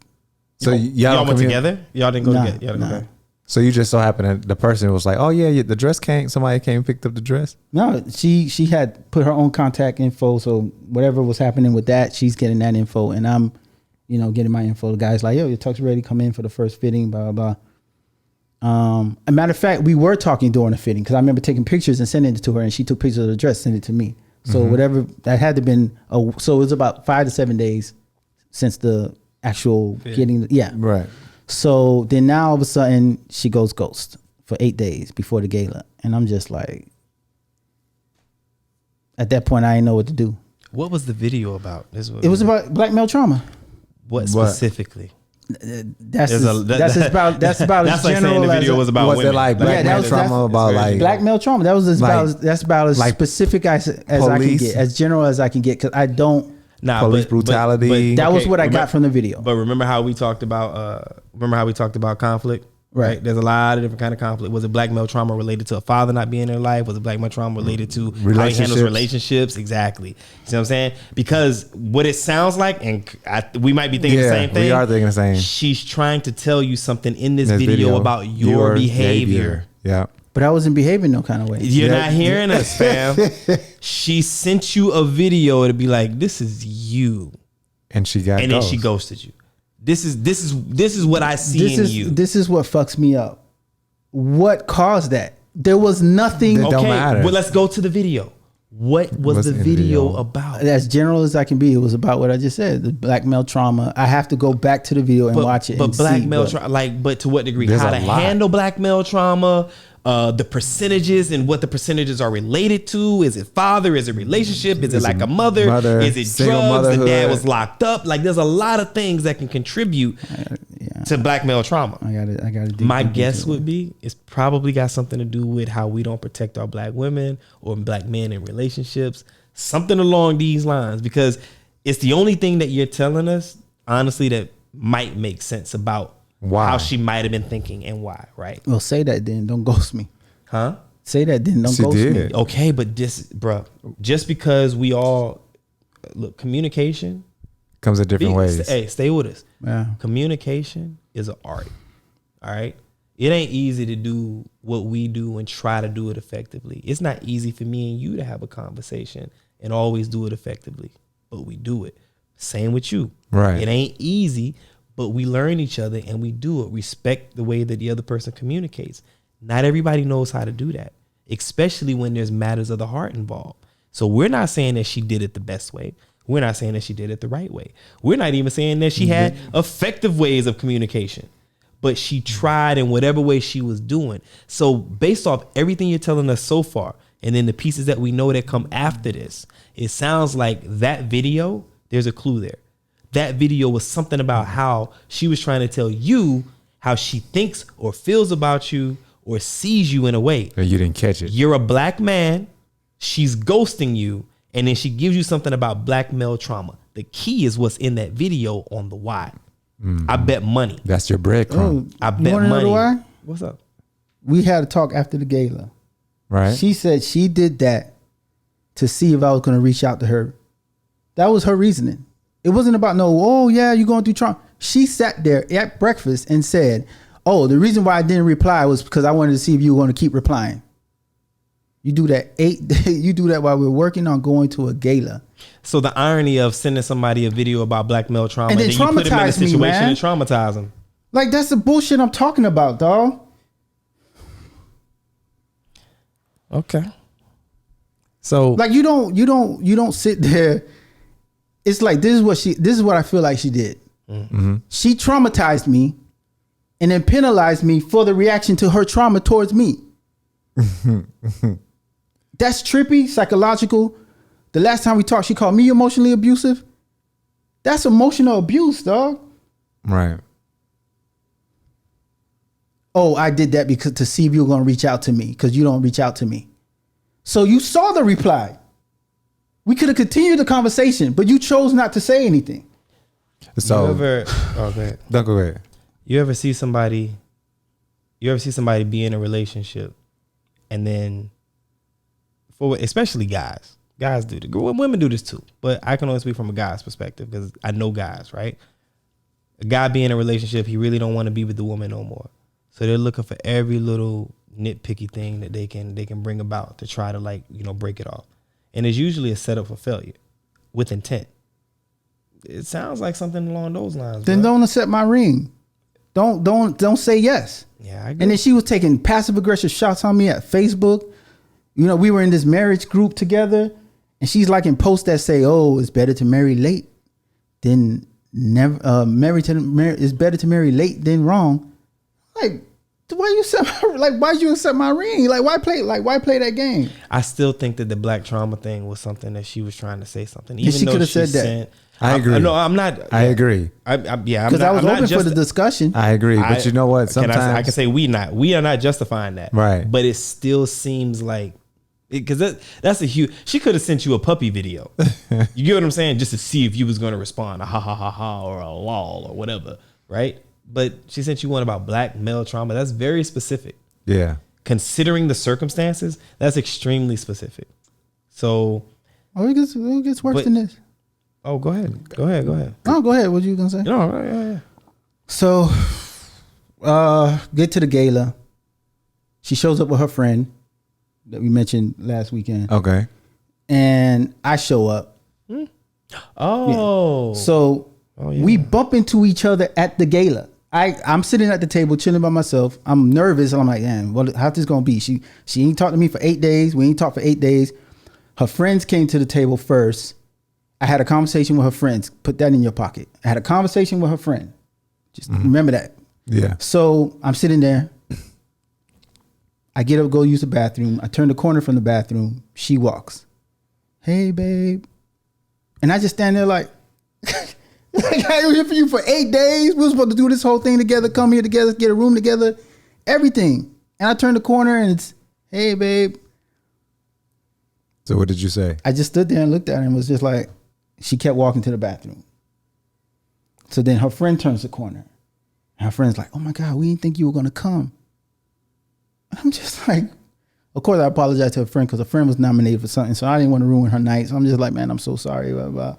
So y'all went together? Y'all didn't go Nah, together? Y'all didn't go together? So you just so happened that the person was like, oh yeah, the dress came. Somebody came and picked up the dress. No, she had put her own contact info. So whatever was happening with that, she's getting that info, and I'm, getting my info. The guy's like, yo, your tuck's ready. Come in for the first fitting. Blah blah blah. A matter of fact, we were talking during the fitting because I remember taking pictures and sending it to her, and she took pictures of the dress, sent it to me. So whatever that had to been. So it was about 5 to 7 days since the actual getting. Right. So then now all of a sudden she goes ghost for 8 days before the gala. And I'm just like, at that point, I didn't know what to do. What was the video about? It was about black male trauma. What specifically? That's about as That's like saying general the video as was about Was women. it like black male trauma about like black male trauma. That was that's about as like specific as I can police? get, as general as I can get, because I don't. police brutality? That was what I got from the video. But remember how we talked about conflict? Right. There's a lot of different kind of conflict. Was it black male trauma related to a father not being in their life? Was it black male trauma related to how he handles relationships? Exactly. You see what I'm saying? Because what it sounds like, and we might be thinking the same thing. We are thinking the same. She's trying to tell you something in this video about your behavior. Yeah. But I wasn't behaving no kind of way. You're not hearing us, fam. She sent you a video to be like, this is you. And she got and then she ghosted you. This is what I see in you. This is what fucks me up. What caused that? There was nothing. That don't matter. Well, let's go to the video. What was the video about? As general as I can be, it was about what I just said, the black male trauma. I have to go back to the video and watch it. But black male trauma, but to what degree? How to handle black male trauma, the percentages and what the percentages are related to. Is it father? Is it relationship? Is it like a mother? Is it drugs? The dad was locked up. Like there's a lot of things that can contribute to black male trauma. I gotta. My guess would be it's probably got something to do with how we don't protect our black women or black men in relationships. Something along these lines, because it's the only thing that you're telling us, honestly, that might make sense about how she might have been thinking and why, right? Well, say that then. Don't ghost me. Huh? Say that then. Don't ghost me. Okay, but just because we all look, communication comes in different ways. Hey, stay with us. Yeah. Communication is an art. All right. It ain't easy to do what we do and try to do it effectively. It's not easy for me and you to have a conversation and always do it effectively, but we do it. Same with you. Right. It ain't easy, but we learn each other and we do it. Respect the way that the other person communicates. Not everybody knows how to do that, especially when there's matters of the heart involved. So we're not saying that she did it the best way. We're not saying that she did it the right way. We're not even saying that she had effective ways of communication, but she tried in whatever way she was doing. So based off everything you're telling us so far, and then the pieces that we know that come after this, it sounds like that video, there's a clue there. That video was something about how she was trying to tell you how she thinks or feels about you or sees you in a way. And you didn't catch it. You're a black man. She's ghosting you. And then she gives you something about black male trauma. The key is what's in that video on the why. I bet money. That's your breadcrumb. I bet money. Know the why? What's up? We had a talk after the gala. Right. She said she did that to see if I was going to reach out to her. That was her reasoning. It wasn't about you're going through trauma. She sat there at breakfast and said, the reason why I didn't reply was because I wanted to see if you were going to keep replying. You do that you do that while we're working on going to a gala. So the irony of sending somebody a video about black male trauma and then you put them in a situation and me, traumatize them. Like that's the bullshit I'm talking about, dog. Okay. So like you don't sit there. It's like this is what I feel like she did. Mm-hmm. She traumatized me and then penalized me for the reaction to her trauma towards me. That's trippy, psychological, The last time we talked, she called me emotionally abusive. That's emotional abuse, dog. Right. Oh, I did that because to see if you were going to reach out to me because you don't reach out to me. So you saw the reply. We could have continued the conversation, but you chose not to say anything. So you ever, oh, go ahead. Don't go ahead. You ever see somebody be in a relationship and then especially guys do this. Women do this too, but I can only speak from a guy's perspective because I know guys, right? A guy be in a relationship, he really don't want to be with the woman no more. So they're looking for every little nitpicky thing that they can bring about to try to break it off. And it's usually a setup for failure with intent. It sounds like something along those lines. Then bro. don't accept my ring. Don't say yes. Yeah, I agree. And then she was taking passive aggressive shots on me at Facebook. You know, we were in this marriage group together, and she's liking posts that say, "Oh, it's better to marry late than never. It's better to marry late than wrong." Like, why you accept my ring? Like, why play that game? I still think that the black trauma thing was something that she was trying to say something. And she could have said that. I agree. No, I'm not. I agree. Because I was open for the discussion. I agree, but you know what? Sometimes I can say we are not justifying that, right? But it still seems like because that's a huge. She could have sent you a puppy video. You get what I'm saying? Just to see if you was going to respond, a ha ha ha ha, or a lol or whatever, right? But she sent you one about black male trauma. That's very specific. Yeah. Considering the circumstances, that's extremely specific. So, it gets worse than this. Oh, go ahead. Go ahead. Oh, go ahead. What you gonna say? No, yeah. So, get to the gala. She shows up with her friend that we mentioned last weekend. Okay. And I show up. Oh. Yeah. So we bump into each other at the gala. I'm sitting at the table chilling by myself. I'm nervous. I'm like, man, how's this gonna be? She ain't talked to me for 8 days. We ain't talked for 8 days. Her friends came to the table first. I had a conversation with her friends. Put that in your pocket. I had a conversation with her friend. Just remember that. Yeah. So I'm sitting there. I get up, go use the bathroom. I turn the corner from the bathroom. She walks. Hey, babe. And I just stand there like I was here for you for 8 days. We were supposed to do this whole thing together, come here together, get a room together, everything. And I turn the corner and it's, hey, babe. So what did you say? I just stood there and looked at her and was just like, she kept walking to the bathroom. So then her friend turns the corner. And her friend's like, oh my God, we didn't think you were going to come. I'm just like, of course I apologize to her friend because her friend was nominated for something. So I didn't want to ruin her night. So I'm just like, man, I'm so sorry. Blah, blah.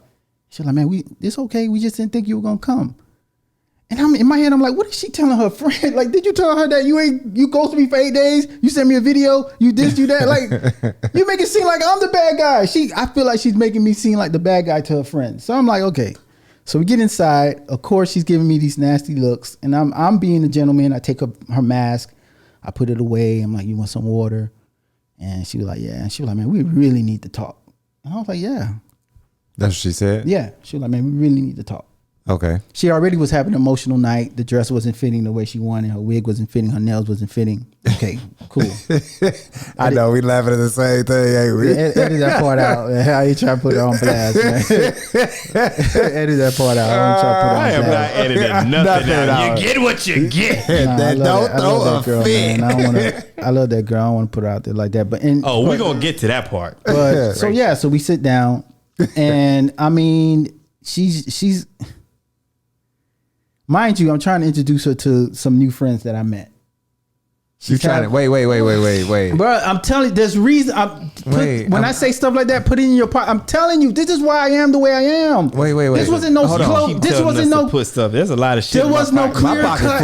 She's like, man, it's okay. We just didn't think you were going to come. And I'm in my head, I'm like, what is she telling her friend? Like, did you tell her that you ghosted me for 8 days? You sent me a video. You this, you that. Like, you make it seem like I'm the bad guy. I feel like she's making me seem like the bad guy to her friend. So I'm like, okay. So we get inside. Of course, she's giving me these nasty looks. And I'm being a gentleman. I take her mask. I put it away. I'm like, you want some water? And she was like, yeah. And she was like, man, we really need to talk. And I was like, yeah. That's what she said? Yeah. She was like, man, we really need to talk. Okay. She already was having an emotional night. The dress wasn't fitting the way she wanted. Her wig wasn't fitting. Her nails wasn't fitting. Okay, cool. I know we laughing at the same thing, ain't we? Edit that part out. I ain't trying to put it on blast, man. Edit that part out. I ain't trying to put it on blast. I am not editing nothing out. You get what you get. Don't throw a fit. I love that girl. I don't want to put her out there like that. But we're gonna get to that part. But so we sit down, and I mean, she's. Mind you, I'm trying to introduce her to some new friends that I met. You trying to wait. Bro, I'm telling you, there's reason. When I say stuff like that, put it in your pocket. I'm telling you, this is why I am the way I am. Wait. This wasn't no slow. This wasn't no put stuff. There's a lot of shit. There was no clear cut.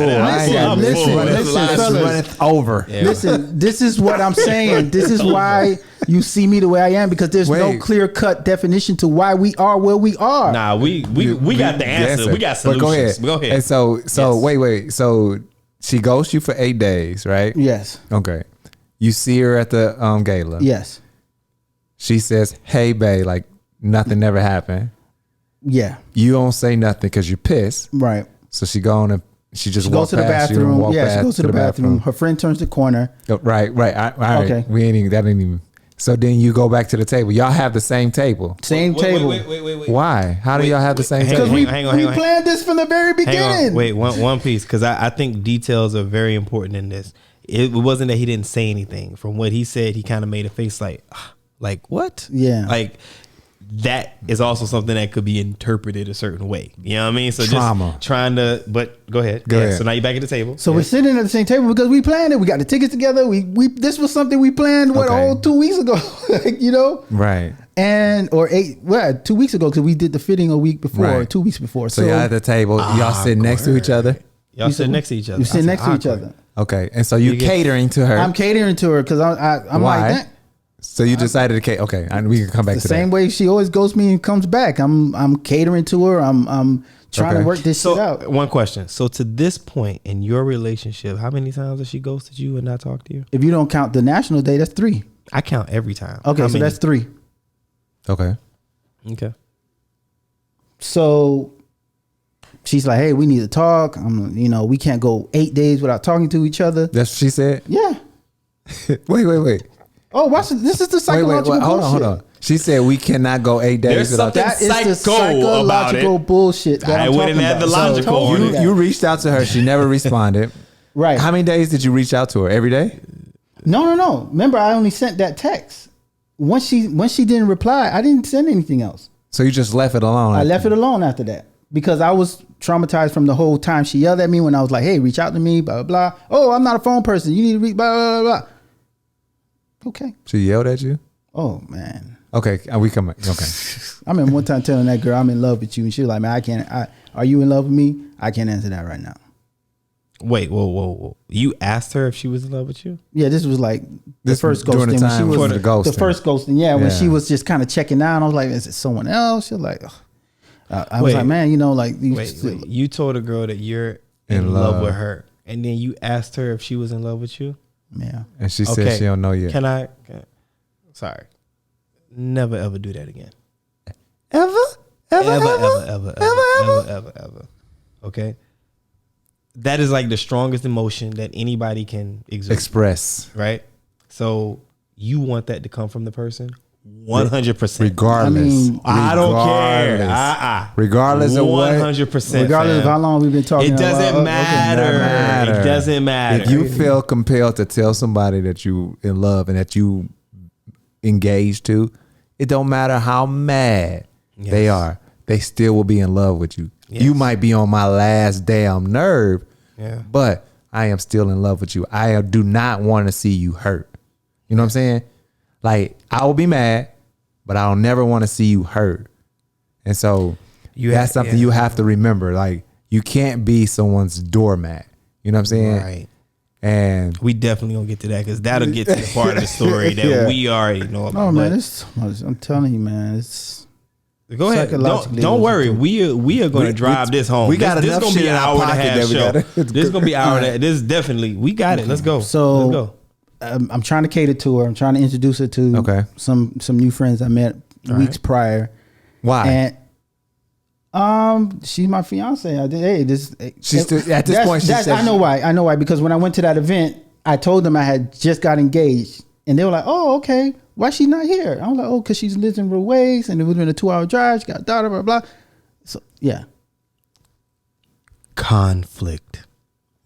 Listen, over. Yeah. Listen, this is what I'm saying. This is why you see me the way I am, because there's no clear cut definition to why we are where we are. Nah, we got the answer. Yes, we got solutions. Go ahead. And so wait. So she ghosts you for 8 days, right? Yes. Okay. You see her at the gala. Yes. She says, "Hey, babe," like nothing never happened. Yeah. You don't say nothing because you're pissed. Right. So she goes to the bathroom. Yeah, she goes to the bathroom. Her friend turns the corner. Right. Okay. We ain't even. That ain't even. So then you go back to the table. Y'all have the same table. Same table. Wait. Why? How do y'all have the same hang on, table? hang on. We planned this from the very beginning. Wait, one piece, because I think details are very important in this. It wasn't that he didn't say anything. From what he said, he kind of made a face like what? Yeah. Like that is also something that could be interpreted a certain way. You know what I mean? So Trauma. Just trying to, but go ahead. Go ahead. So now you're back at the table. So we're sitting at the same table because we planned it. We got the tickets together. We this was something we planned a whole 2 weeks ago. You know? Right. And or 2 weeks ago because we did the fitting a week before, Right. 2 weeks before. So y'all at the table. Y'all sitting next to each other. Y'all sitting next to each other. You sit next to each other. Okay. And so you catering to her. I'm catering to her because I'm Why? like that. So you decided to cater. Okay. And we can come back The to same that. way she always ghosts me and comes back. I'm catering to her. I'm trying to work this shit out. One question. So to this point in your relationship, how many times has she ghosted you and not talked to you? If you don't count the national day, that's 3. I count every time. Okay, How so many? that's 3. Okay. Okay. So she's like, "Hey, we need to talk. We can't go 8 days without talking to each other." That's what she said. Yeah. Wait. Oh, watch this. This is the Wait. psychological Hold bullshit. on. She said we cannot go 8 days There's without. something That is the psycho about psychological it. bullshit. That I I'm wouldn't talking add the about. logical So, on you- it. You reached out to her. She never responded. Right. How many days did you reach out to her? Every day? No. Remember, I only sent that text. Once she didn't reply, I didn't send anything else. So you just left it alone? I left it alone after that because I was traumatized from the whole time she yelled at me when I was like, "Hey, reach out to me, blah, blah, blah. Oh, I'm not a phone person. You need to reach, blah, blah, blah, blah." Okay. She yelled at you? Oh, man. Okay. We come back. Okay. I remember one time telling that girl, "I'm in love with you." And she was like, "Man, are you in love with me?" I can't answer that right now. Wait, whoa. You asked her if she was in love with you? Yeah, this was like the This first during the ghosting. When time she for was the ghosting. the first ghosting. Yeah, when Yeah. she was just kind of checking out. I was like, "Is it someone else?" She was like, ugh. I was Wait. like, "Man, like these." Wait. You told a girl that you're in love with her, and then you asked her if she was in love with you? Yeah. And she said she don't know yet. Sorry. Never ever do that again. Ever? Ever. Okay? That is like the strongest emotion that anybody can Express. right? So you want that to come from the person 100%. Regardless. I mean, I don't care. Regardless of what. 100%. Regardless of how long we've been talking. It doesn't about, matter. It doesn't matter. If you feel compelled to tell somebody that you in love and that you engaged to, it don't matter how mad they are. They still will be in love with you. Yes. You might be on my last damn nerve, Yeah. but I am still in love with you. I do not want to see you hurt. You know what I'm saying? Like, I will be mad, but I'll never want to see you hurt. And so that's something you have to remember. Like, you can't be someone's doormat. You know what I'm saying? Right. And We definitely gonna get to that because that'll get to the part of the story that we already know about. Oh man, But it's so much. I'm telling you, man. It's go ahead. psychologically, Don't worry. We are gonna drive this home. we got this enough gonna shit be in an our hour and a pocket half that we show. gotta- This is gonna be an hour and a half. This is definitely we got it. Let's go. So let's go. I'm trying to cater to her. I'm trying to introduce her to some new friends I met weeks prior. why? And she's my fiance. She's still, at this point, she said, I know why. Because when I went to that event, I told them I had just got engaged, and they were like, "Oh, okay. Why she not here?" I was like, "Oh, because she's lives in real ways, and it would have been a 2-hour drive. She got a daughter, blah blah." So yeah, Conflict.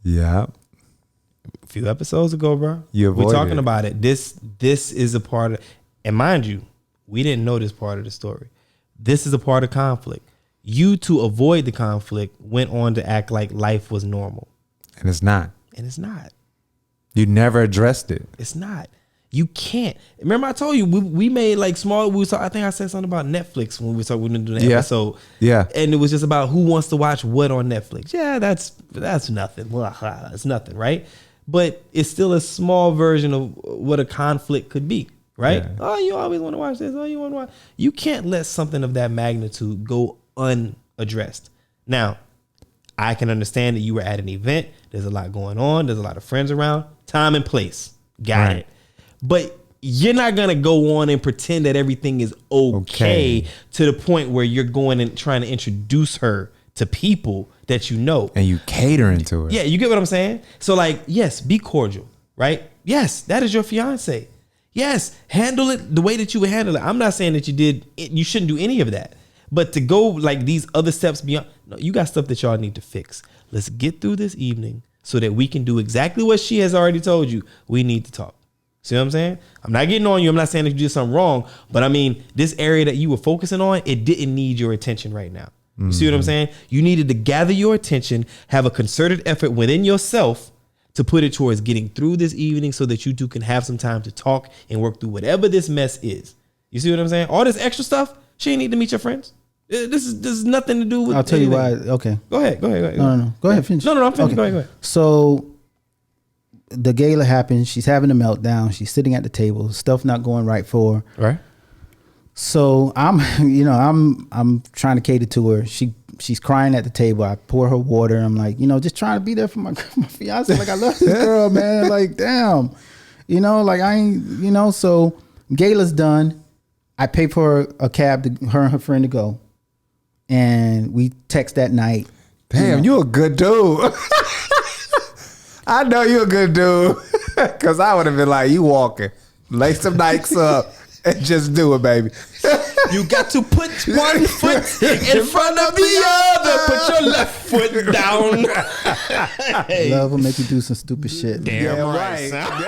yeah. A few episodes ago, bro. You We're avoided talking it. about it. This is a part of, and mind you, we didn't know this part of the story. This is a part of conflict. You, to avoid the conflict, went on to act like life was normal, And it's not. and it's not. You never addressed it. It's not. You can't. Remember, I told you we made like small. I think I said something about Netflix when we started doing the episode. Yeah. And it was just about who wants to watch what on Netflix. Yeah, that's nothing. It's nothing, right? But it's still a small version of what a conflict could be, right? Yeah. Oh, you always want to watch this. Oh, you want to watch. You can't let something of that magnitude go unaddressed. Now, I can understand that you were at an event. There's a lot going on. There's a lot of friends around. Time and place. Got it. But you're not going to go on and pretend that everything is okay to the point where you're going and trying to introduce her to people that you know. And you catering to it. Yeah, you get what I'm saying? So like, yes, be cordial, right? Yes, that is your fiance. Yes, handle it the way that you would handle it. I'm not saying that you shouldn't do any of that. But to go like these other steps beyond, no, you got stuff that y'all need to fix. Let's get through this evening so that we can do exactly what she has already told you. We need to talk. See what I'm saying? I'm not getting on you. I'm not saying that you did something wrong. But I mean, this area that you were focusing on, it didn't need your attention right now. You see what I'm saying? You needed to gather your attention, have a concerted effort within yourself to put it towards getting through this evening so that you two can have some time to talk and work through whatever this mess is. You see what I'm saying? All this extra stuff, she ain't need to meet your friends. This is nothing to do with I'll tell anything. you why. Okay. Go ahead. No. Go ahead, finish. No, I'm finished. Okay. Go ahead. So the gala happens. She's having a meltdown. She's sitting at the table. Stuff not going right for her. Right. So I'm trying to cater to her. She's crying at the table. I pour her water. I'm like, just trying to be there for my fiance. Like, I love this girl, man. Like, damn, like I ain't, so gala's done. I pay for a cab to her and her friend to go. And we text that night. Damn, you a good dude. I know you a good dude. Cause I would have been like, you walking, lace some Nikes up and just do it, baby. You got to put one foot in front of the other. Put your left foot down. Love will make you do some stupid shit. Damn right. son.